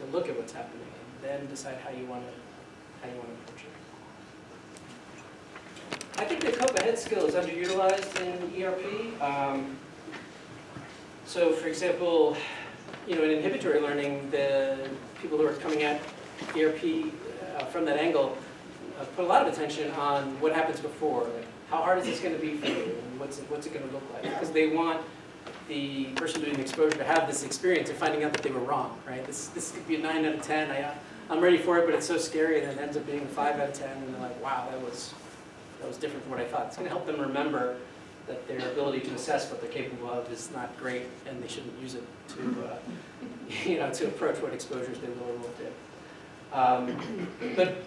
to look at what's happening and then decide how you want to approach it. I think the cope ahead skill is underutilized in ERP. So for example, in inhibitory learning, the people who are coming at ERP from that angle put a lot of attention on what happens before. Like, how hard is this going to be for you, and what's it going to look like? Because they want the person doing the exposure to have this experience of finding out that they were wrong, right? This could be a 9 out of 10. I'm ready for it, but it's so scary, and then it ends up being a 5 out of 10, and they're like, wow, that was different from what I thought. It's going to help them remember that their ability to assess what they're capable of is not great, and they shouldn't use it to, to approach what exposures they will or won't do. But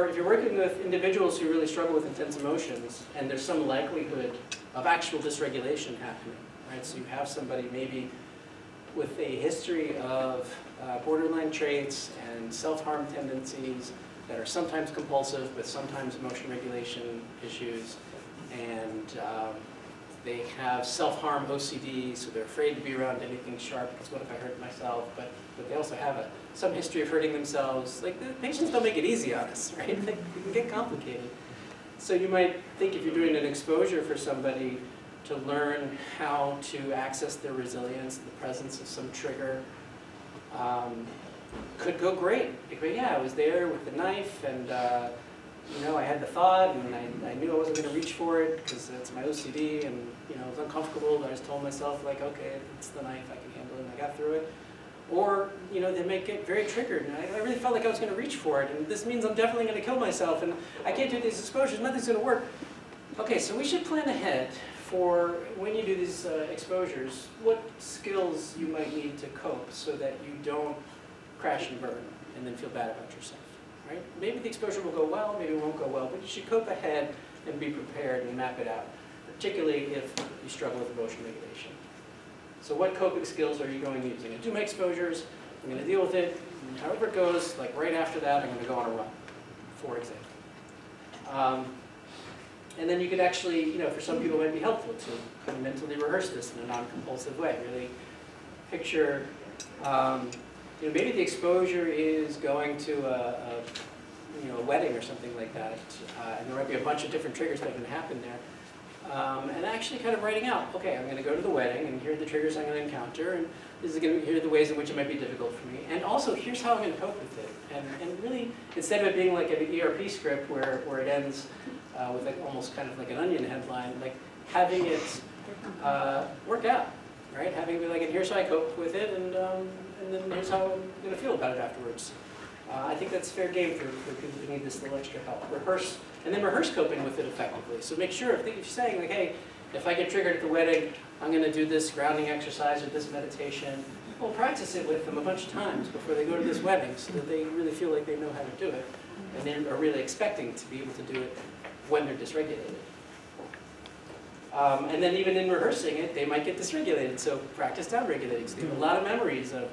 if you're working with individuals who really struggle with intense emotions, and there's some likelihood of actual dysregulation happening, right? So you have somebody maybe with a history of borderline traits and self-harm tendencies that are sometimes compulsive, but sometimes emotion regulation issues, and they have self-harm OCD, so they're afraid to be around anything sharp, because what if I hurt myself? But they also have some history of hurting themselves. Like, the patients don't make it easy on us, right? They can get complicated. So you might think, if you're doing an exposure for somebody, to learn how to access their resilience, the presence of some trigger, could go great. Yeah, I was there with the knife, and I had the thought, and I knew I wasn't going to reach for it because it's my OCD, and it was uncomfortable. But I just told myself, like, okay, it's the knife, I can handle it, and I got through it. Or they may get very triggered, and I really felt like I was going to reach for it, and this means I'm definitely going to kill myself, and I can't do these exposures. Nothing's going to work. Okay, so we should plan ahead for when you do these exposures, what skills you might need to cope so that you don't crash and burn and then feel bad about yourself, right? Maybe the exposure will go well, maybe it won't go well, but you should cope ahead and be prepared and map it out, particularly if you struggle with emotion regulation. So what coping skills are you going to use? I'm going to do my exposures, I'm going to deal with it, and however it goes, like right after that, I'm going to go on a run, for example. And then you could actually, for some people it might be helpful to kind of mentally rehearse this in a non-compulsive way. Really picture, maybe the exposure is going to a wedding or something like that, and there might be a bunch of different triggers that can happen there. And actually kind of writing out, okay, I'm going to go to the wedding, and here are the triggers I'm going to encounter, and here are the ways in which it might be difficult for me, and also here's how I'm going to cope with it. And really, instead of it being like an ERP script where it ends with almost kind of like an onion headline, like having it work out, right? Having it be like, and here's how I cope with it, and then here's how I'm going to feel about it afterwards. I think that's fair game for people who need this little extra help. Rehearse, and then rehearse coping with it effectively. So make sure, if you're saying, like, hey, if I get triggered at the wedding, I'm going to do this grounding exercise or this meditation, well, practice it with them a bunch of times before they go to this wedding so that they really feel like they know how to do it, and they are really expecting to be able to do it when they're dysregulated. And then even in rehearsing it, they might get dysregulated, so practice downregulating. So they have a lot of memories of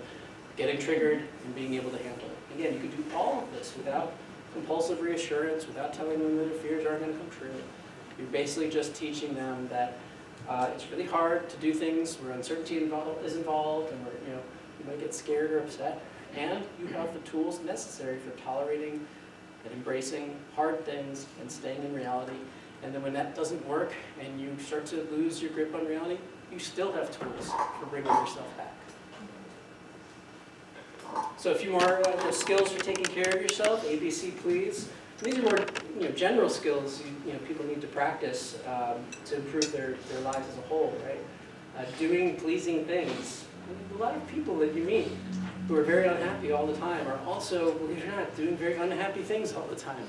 getting triggered and being able to handle it. Again, you could do all of this without compulsive reassurance, without telling them that their fears aren't going to come true. You're basically just teaching them that it's really hard to do things where uncertainty is involved, and where you might get scared or upset, and you have the tools necessary for tolerating and embracing hard things and staying in reality. And then when that doesn't work and you start to lose your grip on reality, you still have tools for bringing yourself back. So a few more skills for taking care of yourself. ABC, please. These are more general skills people need to practice to improve their lives as a whole, right? Doing pleasing things. A lot of people that you meet who are very unhappy all the time are also, believe it or not, doing very unhappy things all the time.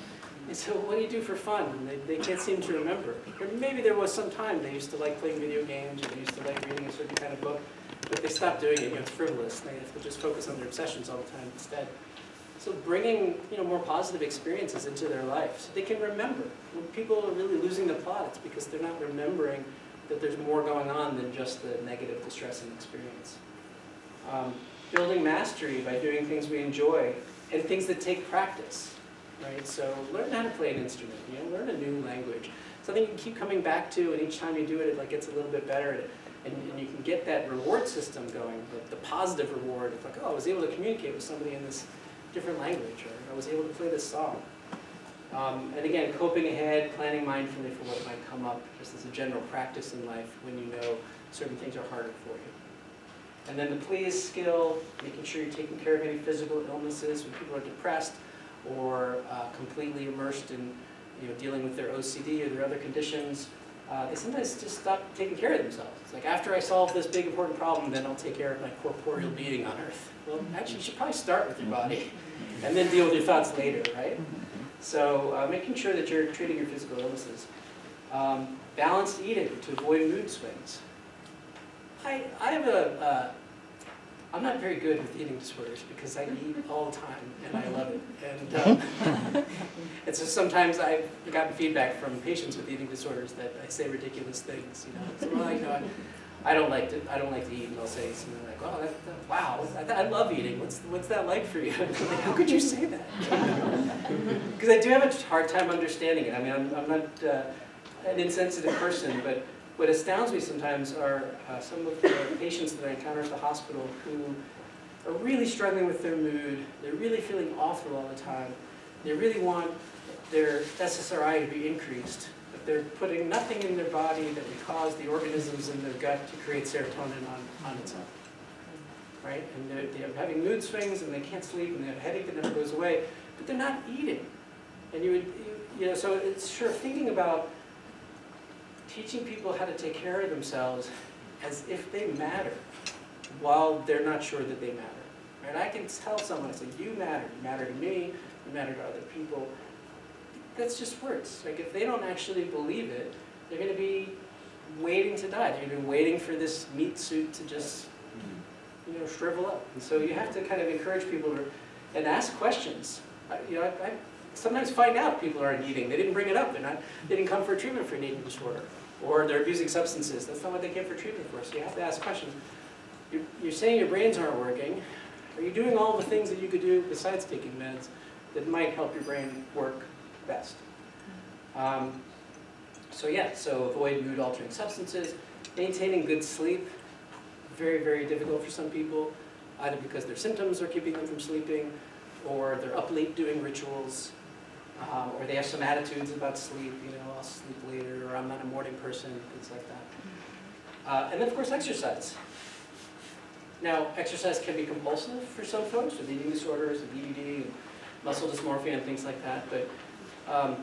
And so what do you do for fun? They can't seem to remember. Or maybe there was some time they used to like playing video games, or they used to like reading a certain kind of book, but they stopped doing it. It's frivolous. They have to just focus on their obsessions all the time instead. So bringing more positive experiences into their life so they can remember. When people are really losing the plot, it's because they're not remembering that there's more going on than just the negative, distressing experience. Building mastery by doing things we enjoy and things that take practice, right? So learn how to play an instrument, learn a new language. Something you can keep coming back to, and each time you do it, it gets a little bit better. And you can get that reward system going, the positive reward of like, oh, I was able to communicate with somebody in this different language, or I was able to play this song. And again, coping ahead, planning mindfully for what might come up, just as a general practice in life when you know certain things are harder for you. And then the please skill, making sure you're taking care of any physical illnesses when people are depressed or completely immersed in dealing with their OCD or their other conditions. They sometimes just stop taking care of themselves. It's like, after I solve this big important problem, then I'll take care of my corporeal being on earth. Well, actually, you should probably start with your body and then deal with your thoughts later, right? So making sure that you're treating your physical illnesses. Balanced eating to avoid mood swings. I have I'm not very good with eating disorders because I eat all the time and I love it. And so sometimes I've gotten feedback from patients with eating disorders that I say ridiculous things. So we're like, no, I don't like to eat, and they'll say something like, "Oh, wow, I love eating. What's that like for you?" I'm like, how could you say that? Because I do have a hard time understanding it. I mean, I'm not an insensitive person, but what astounds me sometimes are some of the patients that I encounter at the hospital who are really struggling with their mood. They're really feeling awful all the time. They really want their SSRI to be increased, but they're putting nothing in their body that would cause the organisms in their gut to create serotonin on its own. Right? And they're having mood swings, and they can't sleep, and they have a headache that never goes away, but they're not eating. And so it's sure thinking about teaching people how to take care of themselves as if they matter while they're not sure that they matter. Right? I can tell someone, I say, you matter to me, you matter to other people. That's just words. Like, if they don't actually believe it, they're going to be waiting to die. They're going to be waiting for this meat suit to just shrivel up. And so you have to kind of encourage people and ask questions. I sometimes find out people aren't eating. They didn't bring it up. They didn't come for treatment for an eating disorder. Or they're abusing substances. That's not what they came for treatment for. So you have to ask questions. You're saying your brains aren't working. Are you doing all the things that you could do besides taking meds that might help your brain work best? So avoid mood-altering substances. Maintaining good sleep. Very, very difficult for some people, either because their symptoms are keeping them from sleeping, or they're up late doing rituals, or they have some attitudes about sleep, I'll sleep later, or I'm not a morning person, things like that. And then, of course, exercise. Now, exercise can be compulsive for some folks with eating disorders, and BDD, and muscle dysmorphia, and things like that. But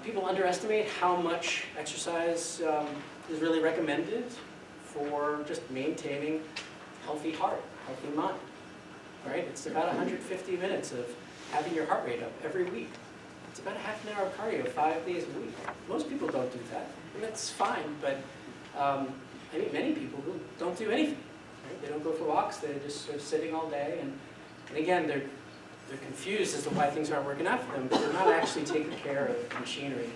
people underestimate how much exercise is really recommended for just maintaining healthy heart, healthy mind. Right? It's about 150 minutes of having your heart rate up every week. It's about a half an hour of cardio 5 days a week. Most people don't do that, and that's fine, but I mean, many people who don't do anything. Right? They don't go for walks, they're just sort of sitting all day, and again, they're confused as to why things aren't working out for them, but they're not actually taking care of machinery.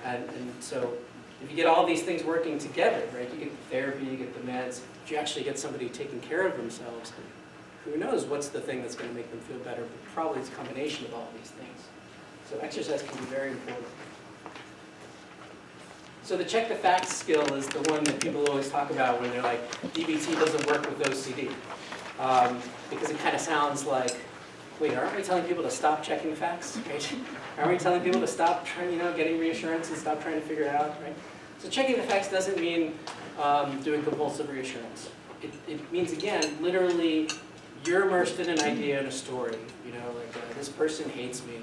And so if you get all these things working together, right, you get the therapy, you get the meds, if you actually get somebody taking care of themselves, who knows what's the thing that's going to make them feel better, but probably it's a combination of all these things. So exercise can be very important. So the check the facts skill is the one that people always talk about when they're like, DBT doesn't work with OCD. Because it kind of sounds like, wait, aren't we telling people to stop checking facts? Right? Aren't we telling people to stop trying, getting reassurance and stop trying to figure it out? Right? So checking the facts doesn't mean doing compulsive reassurance. It means, again, literally, you're immersed in an idea and a story. This person hates me.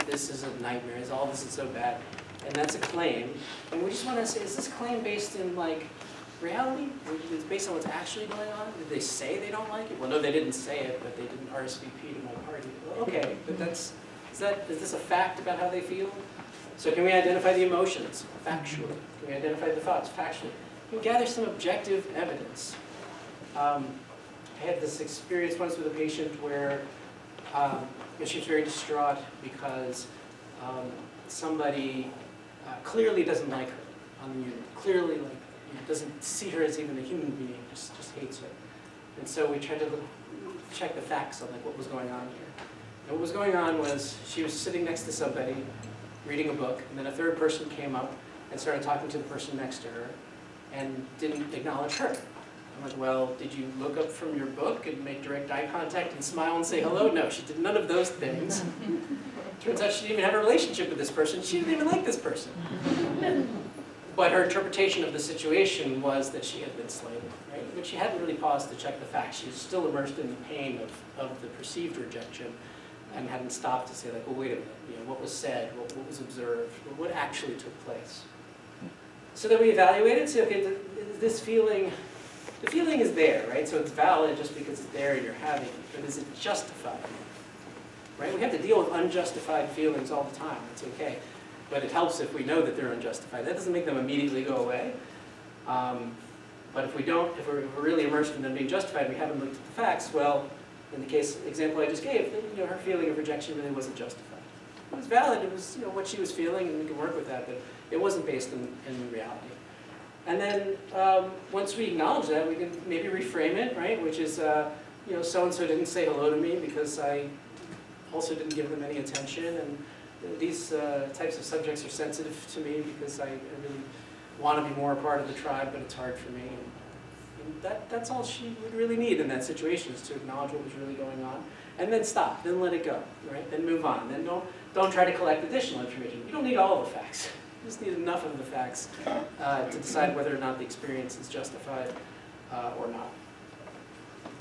This is a nightmare. All this is so bad. And that's a claim. And we just want to say, is this claim based in, reality? Is it based on what's actually going on? Did they say they don't like it? Well, no, they didn't say it, but they didn't RSVP to my party. Well, okay, but is this a fact about how they feel? So can we identify the emotions factually? Can we identify the thoughts factually? Can we gather some objective evidence? I had this experience once with a patient where she was very distraught because somebody clearly doesn't like her on the unit. Clearly, doesn't see her as even a human being, just hates her. And so we tried to check the facts on what was going on here. And what was going on was she was sitting next to somebody reading a book, and then a third person came up and started talking to the person next to her and didn't acknowledge her. I'm like, well, did you look up from your book and make direct eye contact and smile and say hello? No, she did none of those things. Turns out she didn't even have a relationship with this person. She didn't even like this person. But her interpretation of the situation was that she had been slighted, right? But she hadn't really paused to check the facts. She was still immersed in the pain of the perceived rejection and hadn't stopped to say, like, well, wait a minute, what was said, what was observed, what actually took place. So then we evaluated, say, okay, this feeling, the feeling is there, right? So it's valid just because it's there and you're having it, but is it justified? Right? We have to deal with unjustified feelings all the time. It's okay. But it helps if we know that they're unjustified. That doesn't make them immediately go away. But if we're really immersed in them being justified, we haven't looked at the facts, well, in the example I just gave, her feeling of rejection really wasn't justified. It was valid, it was what she was feeling, and we can work with that, but it wasn't based in reality. And then once we acknowledge that, we can maybe reframe it, right? Which is, so-and-so didn't say hello to me because I also didn't give them any attention, and these types of subjects are sensitive to me because I really want to be more a part of the tribe, but it's hard for me. And that's all she would really need in that situation, is to acknowledge what was really going on, and then stop, then let it go, right? Then move on. Then don't try to collect additional information. You don't need all the facts. You just need enough of the facts to decide whether or not the experience is justified or not.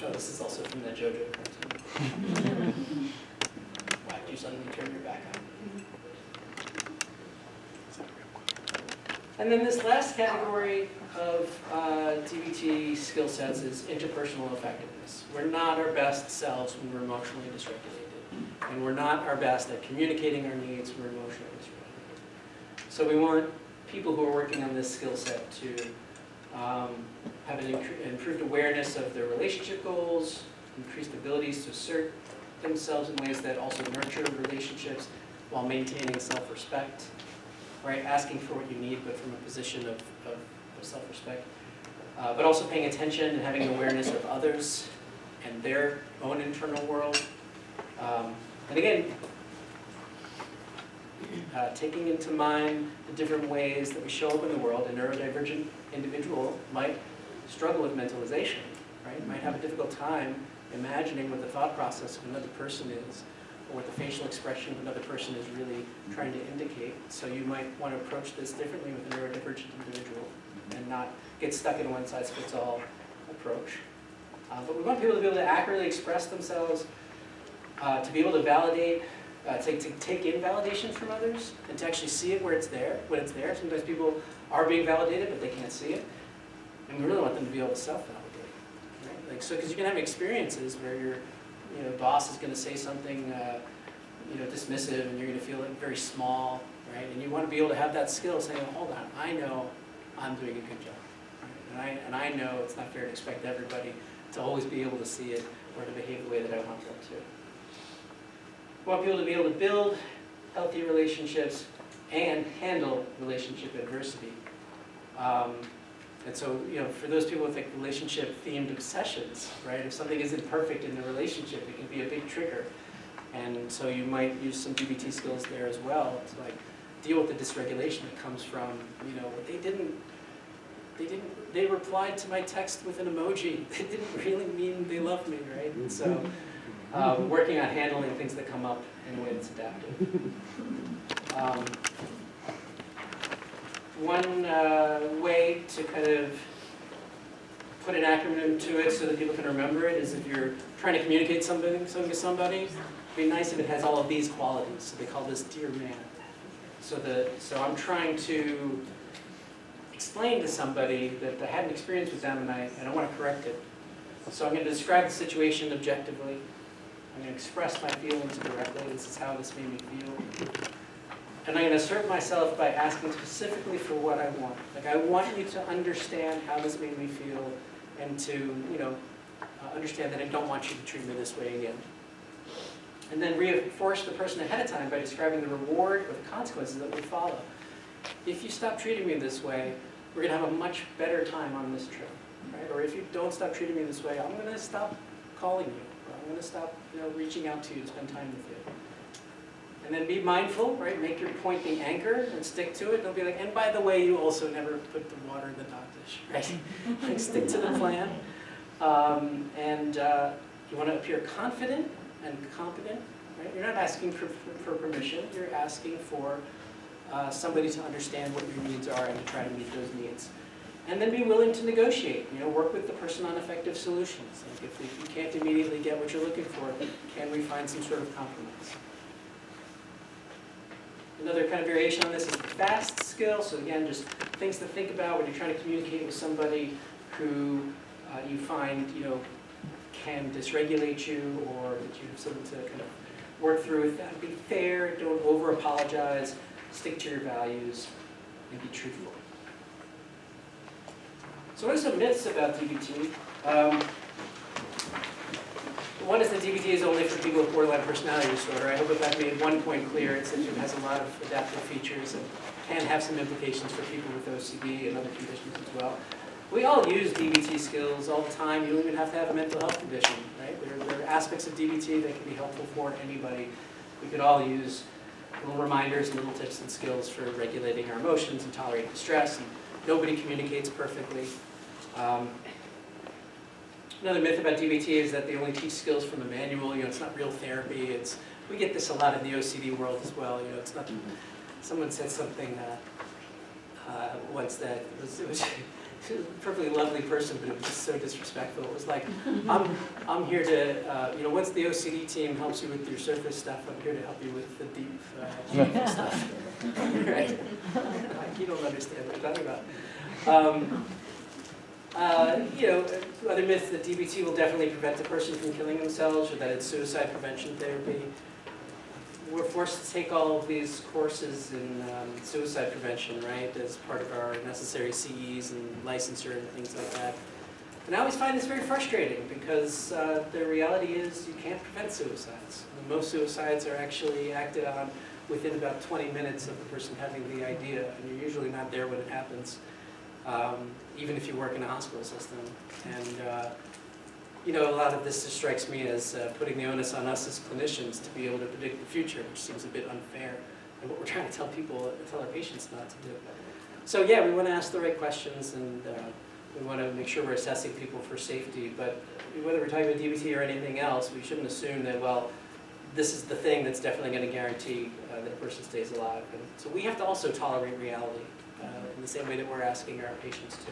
Oh, this is also from that JoJo cartoon. Why did you suddenly turn your back on? And then this last category of DBT skill sets is interpersonal effectiveness. We're not our best selves when we're emotionally dysregulated. And we're not our best at communicating our needs when we're emotionally dysregulated. So we want people who are working on this skill set to have an improved awareness of their relationship goals, increased abilities to assert themselves in ways that also nurture relationships while maintaining self-respect. Right, asking for what you need, but from a position of self-respect. But also paying attention and having awareness of others and their own internal world. And again, taking into mind the different ways that we show up in the world. A neurodivergent individual might struggle with mentalization, right? Might have a difficult time imagining what the thought process of another person is, or what the facial expression of another person is really trying to indicate. So you might want to approach this differently with a neurodivergent individual and not get stuck in a one-size-fits-all approach. But we want people to be able to accurately express themselves, to be able to validate, to take in validation from others, and to actually see it where it's there, when it's there. Sometimes people are being validated, but they can't see it. And we really want them to be able to self-validate. Right? Like, so, because you can have experiences where your boss is going to say something dismissive, and you're going to feel like very small, right? And you want to be able to have that skill saying, oh, hold on, I know I'm doing a good job. Right? And I know it's not fair to expect everybody to always be able to see it or to behave the way that I want them to. I want people to be able to build healthy relationships and handle relationship adversity. And so, for those people with like relationship-themed obsessions, right? If something isn't perfect in the relationship, it can be a big trigger. And so you might use some DBT skills there as well to like deal with the dysregulation that comes from, they replied to my text with an emoji. They didn't really mean they love me, right? And so working on handling things that come up in a way that's adaptive. One way to kind of put an acronym to it so that people can remember it is if you're trying to communicate something to somebody, it'd be nice if it has all of these qualities. So they call this Dear Man. So I'm trying to explain to somebody that I had an experience with them and I want to correct it. So I'm going to describe the situation objectively. I'm going to express my feelings directly. This is how this made me feel. And I'm going to assert myself by asking specifically for what I want. Like, I want you to understand how this made me feel and to, understand that I don't want you to treat me this way again. And then reinforce the person ahead of time by describing the reward or the consequences that would follow. If you stop treating me this way, we're going to have a much better time on this trip. Right? Or if you don't stop treating me this way, I'm going to stop calling you. Or I'm going to stop reaching out to you to spend time with you. And then be mindful, right? Make your point the anchor and stick to it. Don't be like, and by the way, you also never put the water in the dog dish, right? Like, stick to the plan. You want to appear confident and competent, right? You're not asking for permission. You're asking for somebody to understand what your needs are and to try to meet those needs. And then be willing to negotiate. Work with the person on effective solutions. Like if you can't immediately get what you're looking for, can we find some sort of compromise? Another kind of variation on this is the FAST skill. So again, just things to think about when you're trying to communicate with somebody who you find, can dysregulate you, or that you have something to kind of work through with that. Be fair, don't over-apologize, stick to your values, and be truthful. So what are some myths about DBT? One is that DBT is only for people with borderline personality disorder. I hope if I've made one point clear, it's that it has a lot of adaptive features and can have some implications for people with OCD and other conditions as well. We all use DBT skills all the time. You don't even have to have a mental health condition, right? There are aspects of DBT that can be helpful for anybody. We could all use little reminders and little tips and skills for regulating our emotions and tolerating stress. And nobody communicates perfectly. Another myth about DBT is that they only teach skills from a manual. It's not real therapy. We get this a lot in the OCD world as well. It's not. Someone said something once that it was a perfectly lovely person, but it was just so disrespectful. It was like, I'm here to, once the OCD team helps you with your surface stuff, I'm here to help you with the deep stuff. Right? Like, you don't understand what I'm talking about. Other myths that DBT will definitely prevent a person from killing themselves, or that it's suicide prevention therapy. We're forced to take all of these courses in suicide prevention, right, as part of our necessary CEs and licensure and things like that. And I always find this very frustrating because the reality is you can't prevent suicides. Most suicides are actually acted on within about 20 minutes of the person having the idea, and you're usually not there when it happens, even if you work in a hospital system. And a lot of this just strikes me as putting the onus on us as clinicians to be able to predict the future, which seems a bit unfair, and what we're trying to tell our patients not to do. So yeah, we want to ask the right questions, and we want to make sure we're assessing people for safety. But whether we're talking about DBT or anything else, we shouldn't assume that, well, this is the thing that's definitely going to guarantee that a person stays alive. And so we have to also tolerate reality in the same way that we're asking our patients to.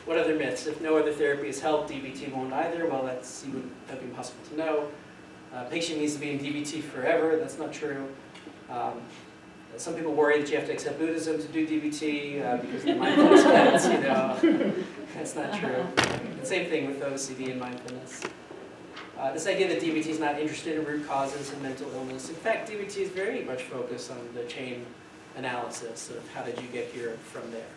What other myths? If no other therapy has helped, DBT won't either. Well, that'd be impossible to know. A patient needs to be in DBT forever. That's not true. Some people worry that you have to accept Buddhism to do DBT because of the mindfulness meds, That's not true. And same thing with OCD and mindfulness. This idea that DBT is not interested in root causes and mental illness. In fact, DBT is very much focused on the chain analysis of how did you get here from there.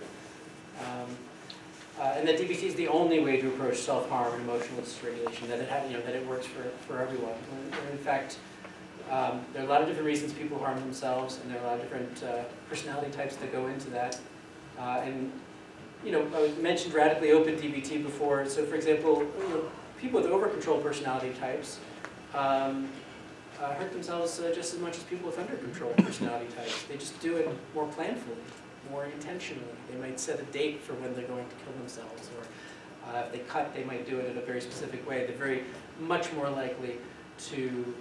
And that DBT is the only way to approach self-harm and emotional dysregulation, that it works for everyone. And in fact, there are a lot of different reasons people harm themselves, and there are a lot of different personality types that go into that. I mentioned radically open DBT before. So, for example, people with over-control personality types hurt themselves just as much as people with under-control personality types. They just do it more planfully, more intentionally. They might set a date for when they're going to kill themselves, or if they cut, they might do it in a very specific way. They're very much more likely to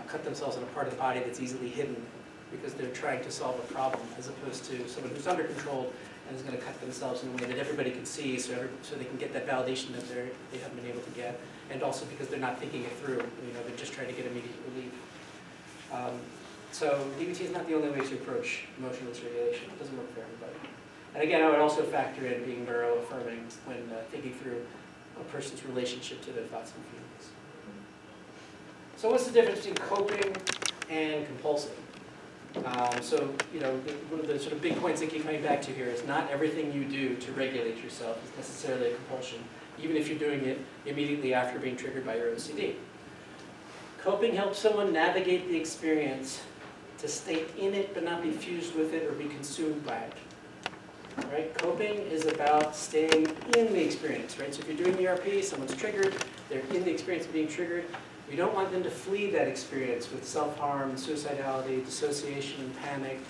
cut themselves in a part of the body that's easily hidden because they're trying to solve a problem, as opposed to someone who's under controlled and is going to cut themselves in a way that everybody can see, so they can get that validation that they haven't been able to get, and also because they're not thinking it through. They're just trying to get immediate relief. So DBT is not the only way to approach emotional dysregulation. It doesn't work for everybody. And again, I would also factor in being neuro-affirming when thinking through a person's relationship to their thoughts and feelings. So what's the difference between coping and compulsing? One of the sort of big points that keep coming back to here is not everything you do to regulate yourself is necessarily a compulsion, even if you're doing it immediately after being triggered by your OCD. Coping helps someone navigate the experience to stay in it but not be fused with it or be consumed by it. Right? Coping is about staying in the experience. Right? So if you're doing ERP, someone's triggered, they're in the experience of being triggered. We don't want them to flee that experience with self-harm, suicidality, dissociation, panic,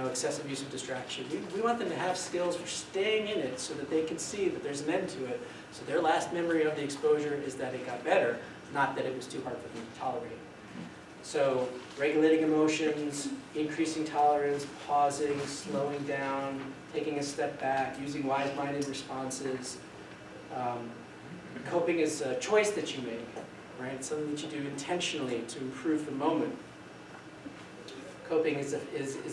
excessive use of distraction. We want them to have skills for staying in it so that they can see that there's an end to it. So their last memory of the exposure is that it got better, not that it was too hard for them to tolerate. So regulating emotions, increasing tolerance, pausing, slowing down, taking a step back, using wise-minded responses. Coping is a choice that you make, right? It's something that you do intentionally to improve the moment. Coping is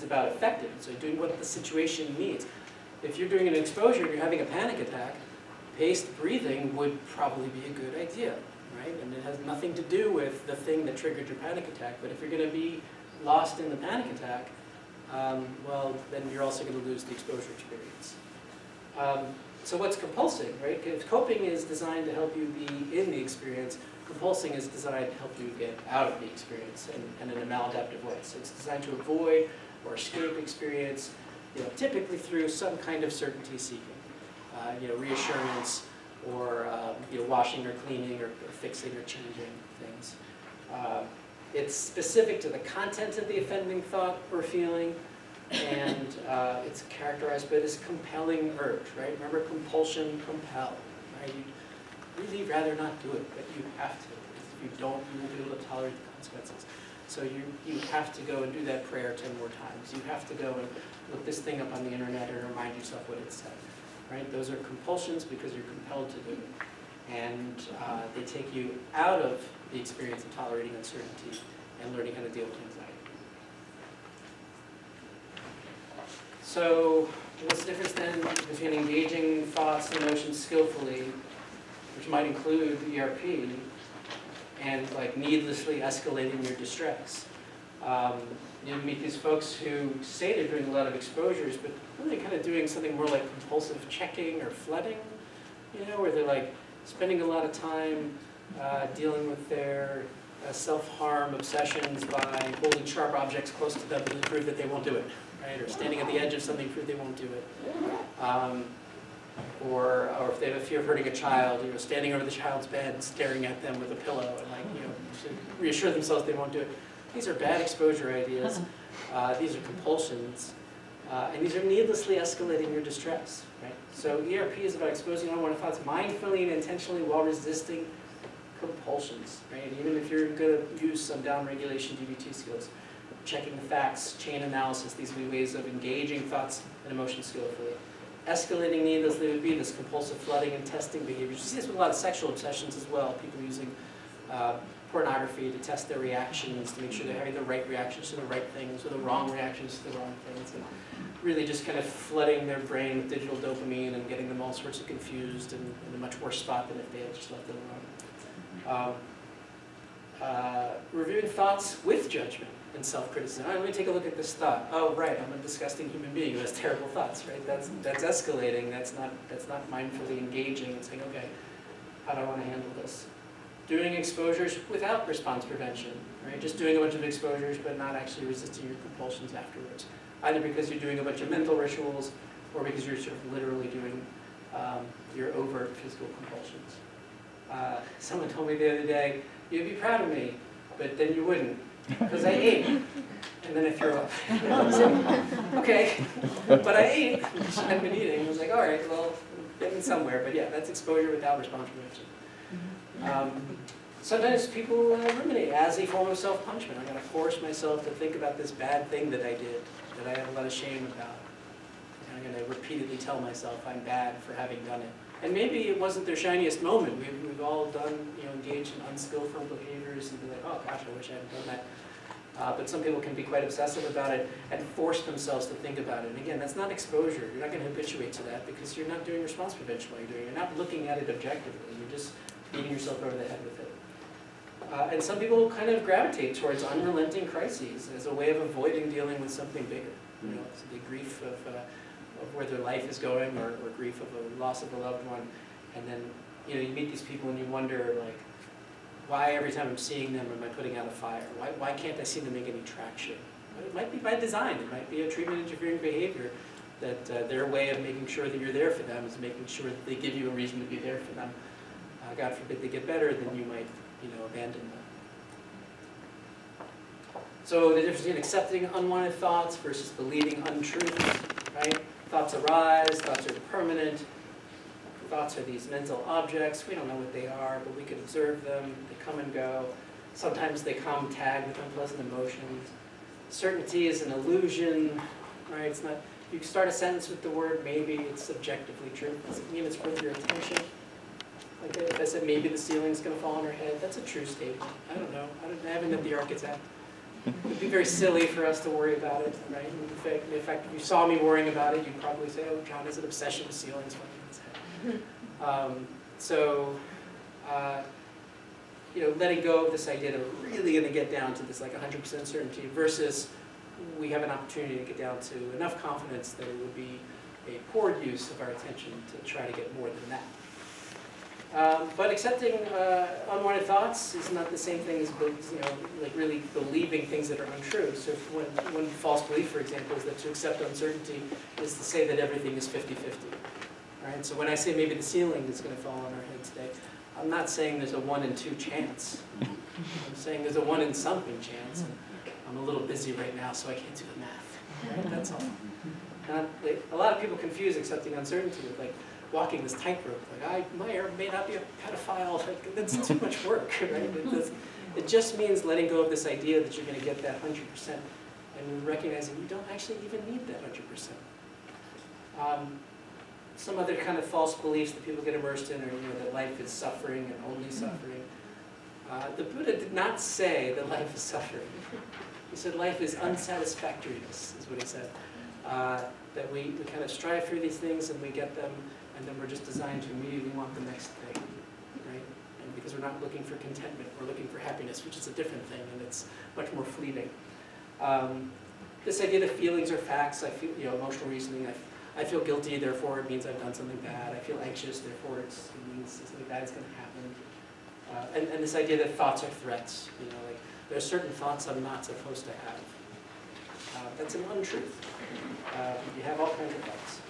about effectiveness, so doing what the situation needs. If you're doing an exposure and you're having a panic attack, paced breathing would probably be a good idea, right? And it has nothing to do with the thing that triggered your panic attack. But if you're going to be lost in the panic attack, well, then you're also going to lose the exposure experience. So what's compulsing, right? If coping is designed to help you be in the experience, compulsing is designed to help you get out of the experience and in a maladaptive way. So it's designed to avoid or escape experience, typically through some kind of certainty seeking, reassurance, or washing or cleaning or fixing or changing things. It's specific to the content of the offending thought or feeling, and it's characterized by this compelling urge, right? Remember, compulsion, compel, right? You'd really rather not do it, but you have to. If you don't, you won't be able to tolerate the consequences. So you have to go and do that prayer 10 more times. You have to go and look this thing up on the internet and remind yourself what it said, right? Those are compulsions because you're compelled to do it. And they take you out of the experience of tolerating uncertainty and learning how to deal with anxiety. So what's the difference then between engaging thoughts and emotions skillfully, which might include ERP, and like needlessly escalating your distress? You meet these folks who say they're doing a lot of exposures, but really kind of doing something more like compulsive checking or flooding, where they're like spending a lot of time dealing with their self-harm obsessions by holding sharp objects close to them to prove that they won't do it, right? Or standing at the edge of something to prove they won't do it. Or if they have a fear of hurting a child, standing over the child's bed, staring at them with a pillow, and to reassure themselves they won't do it. These are bad exposure ideas. These are compulsions, and these are needlessly escalating your distress. Right? So ERP is about exposing unwanted thoughts mindfully and intentionally while resisting compulsions. Right? Even if you're going to use some down-regulation DBT skills, checking the facts, chain analysis, these would be ways of engaging thoughts and emotions skillfully. Escalating needlessly would be this compulsive flooding and testing behaviors. You see this with a lot of sexual obsessions as well. People using pornography to test their reactions, to make sure they're having the right reactions to the right things or the wrong reactions to the wrong things. And really just kind of flooding their brain with digital dopamine and getting them all sorts of confused and in a much worse spot than if they had just left it alone. Reviewing thoughts with judgment and self-criticism. All right, let me take a look at this thought. Oh, right, I'm a disgusting human being who has terrible thoughts, right? That's escalating. That's not mindfully engaging and saying, okay, how do I want to handle this? Doing exposures without response prevention, right? Just doing a bunch of exposures but not actually resisting your compulsions afterwards. Either because you're doing a bunch of mental rituals or because you're sort of literally doing your overt physical compulsions. Someone told me the other day, you'd be proud of me, but then you wouldn't, because I ate, and then I threw up. Okay, but I ate, which I've been eating. I was like, all right, well, getting somewhere, but yeah, that's exposure without response prevention. Sometimes people ruminate as a form of self-punishment. I'm going to force myself to think about this bad thing that I did, that I have a lot of shame about. And I'm going to repeatedly tell myself I'm bad for having done it. And maybe it wasn't their shiniest moment. We've all done, engaged in unskillful behaviors and be like, oh gosh, I wish I hadn't done that. But some people can be quite obsessive about it and force themselves to think about it. And again, that's not exposure. You're not going to habituate to that because you're not doing response prevention while you're doing it. You're not looking at it objectively. You're just beating yourself over the head with it. And some people kind of gravitate towards unrelenting crises as a way of avoiding dealing with something bigger. It's the grief of where their life is going, or grief of a loss of a loved one. And then, you meet these people and you wonder, like, why every time I'm seeing them am I putting out a fire? Why can't I seem to make any traction? Well, it might be by design. It might be a treatment-interfering behavior that their way of making sure that you're there for them is making sure that they give you a reason to be there for them. God forbid they get better, then you might, abandon them. So the difference between accepting unwanted thoughts versus believing untruths, right? Thoughts arise, thoughts are permanent. Thoughts are these mental objects. We don't know what they are, but we can observe them. They come and go. Sometimes they come tagged with unpleasant emotions. Certainty is an illusion, right? It's not. You can start a sentence with the word maybe. It's subjectively true. Does it mean it's worth your attention? Like if I said maybe the ceiling's going to fall on her head, that's a true statement. I don't know. I haven't met the architect. It would be very silly for us to worry about it, right? In fact, if you saw me worrying about it, you'd probably say, "Oh, John has an obsession with ceilings." Letting go of this idea that we're really going to get down to this like 100% certainty versus we have an opportunity to get down to enough confidence that it would be a poor use of our attention to try to get more than that. But accepting unwanted thoughts is not the same thing as like really believing things that are untrue. So one false belief, for example, is that to accept uncertainty is to say that everything is 50-50. Right? So when I say maybe the ceiling is going to fall on our head today, I'm not saying there's a 1 in 2 chance. I'm saying there's a 1 in something chance. And I'm a little busy right now, so I can't do the math. Right? That's all. A lot of people confuse accepting uncertainty with like walking this tightrope. Like I may or may not be a pedophile. Like, that's too much work, right? It just means letting go of this idea that you're going to get that 100%, and recognizing you don't actually even need that 100%. Some other kind of false beliefs that people get immersed in are, that life is suffering and only suffering. The Buddha did not say that life is suffering. He said life is unsatisfactoriness, is what he said. That we kind of strive for these things and we get them, and then we're just designed to immediately want the next thing, right? And because we're not looking for contentment, we're looking for happiness, which is a different thing, and it's much more fleeting. This idea that feelings are facts, I feel, emotional reasoning, I feel guilty, therefore it means I've done something bad. I feel anxious, therefore it means something bad is going to happen. And this idea that thoughts are threats. Like there are certain thoughts I'm not supposed to have. That's an untruth. You have all kinds of thoughts.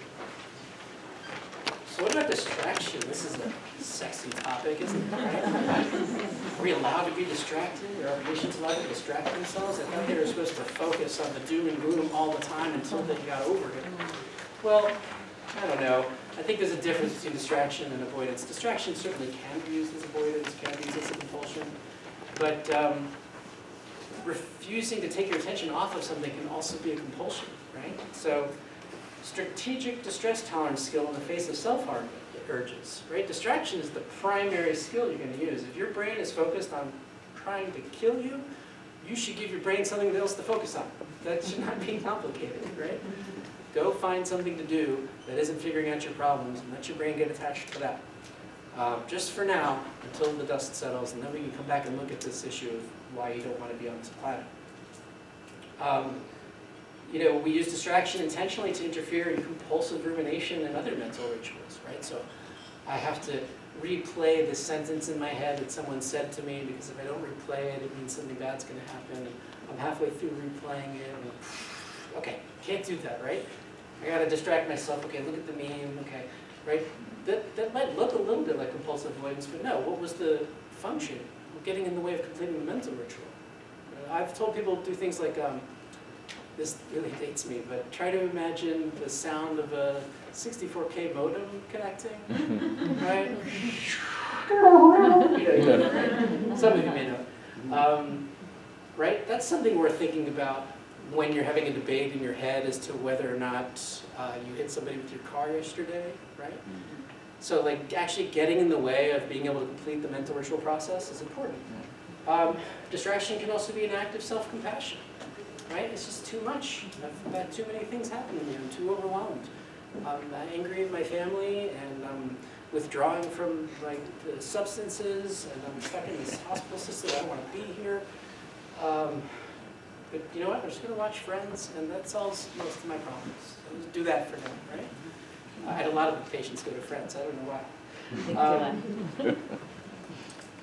So what about distraction? This is a sexy topic, isn't it? Right? Are we allowed to be distracted? Are our patients allowed to distract themselves? I thought they were supposed to focus on the doom and gloom all the time until they got over it. Well, I don't know. I think there's a difference between distraction and avoidance. Distraction certainly can be used as avoidance, can be used as a compulsion. But refusing to take your attention off of something can also be a compulsion, right? So strategic distress tolerance skill in the face of self-harm urges, right? Distraction is the primary skill you're going to use. If your brain is focused on trying to kill you, you should give your brain something else to focus on. That should not be complicated, right? Go find something to do that isn't figuring out your problems and let your brain get attached to that. Just for now, until the dust settles, and then we can come back and look at this issue of why you don't want to be on this planet. We use distraction intentionally to interfere in compulsive rumination and other mental rituals, right? So I have to replay this sentence in my head that someone said to me, because if I don't replay it, it means something bad's going to happen. And I'm halfway through replaying it, and okay, can't do that, right? I got to distract myself. Okay, look at the meme. Okay, right? That might look a little bit like compulsive avoidance, but no. What was the function? Getting in the way of completing the mental ritual. I've told people to do things like, this really dates me, but try to imagine the sound of a 64K modem connecting, right? Right? Some of you may know. Right? That's something worth thinking about when you're having a debate in your head as to whether or not you hit somebody with your car yesterday, right? So like actually getting in the way of being able to complete the mental ritual process is important. Distraction can also be an act of self-compassion, right? It's just too much. I've had too many things happen to me. I'm too overwhelmed. I'm angry at my family, and I'm withdrawing from like the substances, and I'm stuck in this hospital system. I don't want to be here. But you know what? I'm just going to watch Friends, and that solves most of my problems. So just do that for now, right? I had a lot of patients go to Friends. I don't know why.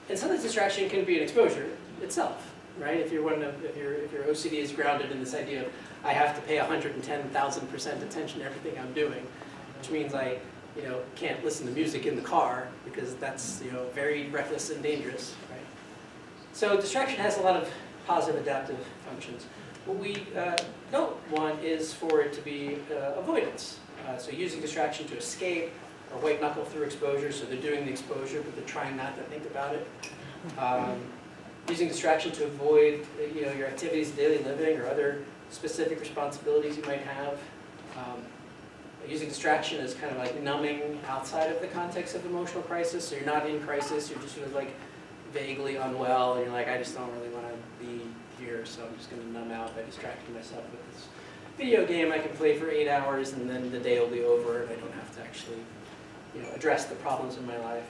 And sometimes distraction can be an exposure itself, right? If your OCD is grounded in this idea of I have to pay 110,000% attention to everything I'm doing, which means I, can't listen to music in the car because that's very reckless and dangerous, right? So distraction has a lot of positive adaptive functions. What we don't want is for it to be avoidance. So using distraction to escape, or white knuckle through exposure, so they're doing the exposure, but they're trying not to think about it. Using distraction to avoid your activities of daily living or other specific responsibilities you might have. Using distraction as kind of like numbing outside of the context of emotional crisis, so you're not in crisis, you're just sort of like vaguely unwell, and you're like, I just don't really want to be here, so I'm just going to numb out by distracting myself with this video game I can play for 8 hours, and then the day will be over, and I don't have to actually address the problems in my life.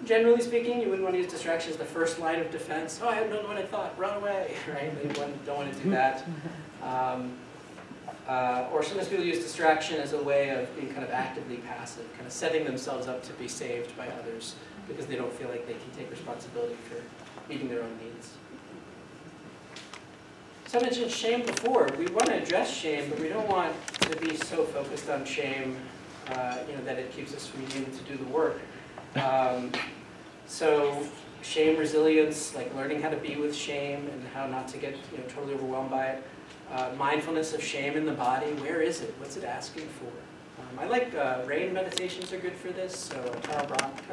Generally speaking, you wouldn't want to use distraction as the first line of defense. Oh, I don't know what I thought, run away, right? You don't want to do that. Or sometimes people use distraction as a way of being kind of actively passive, kind of setting themselves up to be saved by others because they don't feel like they can take responsibility for meeting their own needs. So I mentioned shame before. We want to address shame, but we don't want to be so focused on shame that it keeps us from being able to do the work. So shame resilience, like learning how to be with shame and how not to get totally overwhelmed by it. Mindfulness of shame in the body. Where is it? What's it asking for? I like rain meditations are good for this. So Tara Brach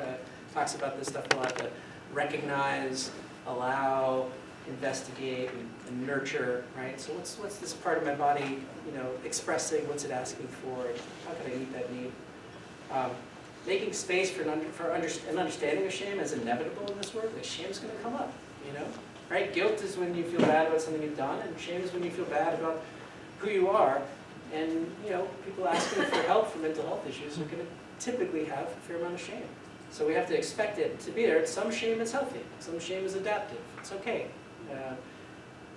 talks about this stuff a lot, to recognize, allow, investigate, and nurture, right? So what's this part of my body, expressing? What's it asking for? How can I meet that need? Making space for an understanding of shame as inevitable in this work. Like shame's going to come up, right? Guilt is when you feel bad about something you've done, and shame is when you feel bad about who you are. And people asking for help for mental health issues are going to typically have a fair amount of shame. So we have to expect it to be there. Some shame is healthy. Some shame is adaptive. It's okay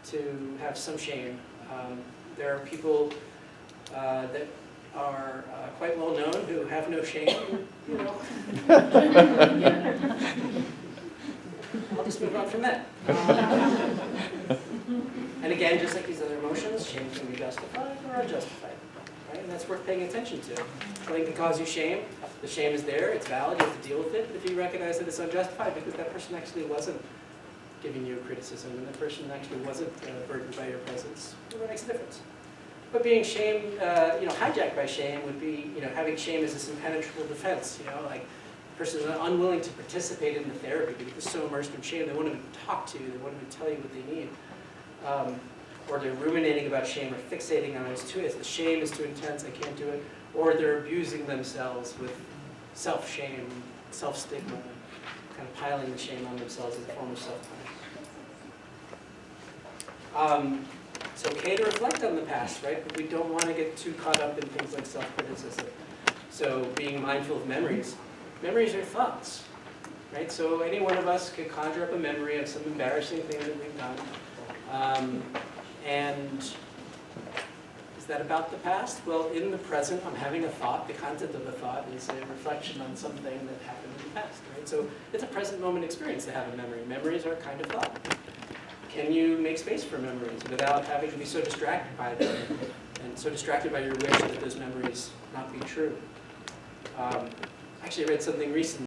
to have some shame. There are people that are quite well known who have no shame, I'll just move on from that. And again, just like these other emotions, shame can be justified or unjustified, right? And that's worth paying attention to. Something can cause you shame. The shame is there. It's valid. You have to deal with it. But if you recognize that it's unjustified because that person actually wasn't giving you a criticism and the person actually wasn't burdened by your presence, well, that makes a difference. But being shamed, hijacked by shame would be, having shame as this impenetrable defense, like the person is unwilling to participate in the therapy because they're so immersed in shame, they won't even talk to you, they won't even tell you what they need. Or they're ruminating about shame or fixating on it. It's too, the shame is too intense, I can't do it. Or they're abusing themselves with self-shame, self-stigma, kind of piling the shame on themselves as a form of self-punishment. It's okay to reflect on the past, right? But we don't want to get too caught up in things like self-criticism. So being mindful of memories. Memories are thoughts, right? So any one of us could conjure up a memory of some embarrassing thing that we've done. And is that about the past? Well, in the present, I'm having a thought. The content of the thought is a reflection on something that happened in the past, right? So it's a present moment experience to have a memory. Memories are a kind of thought. Can you make space for memories without having to be so distracted by them and so distracted by your wish that those memories not be true? Actually, I read something recently.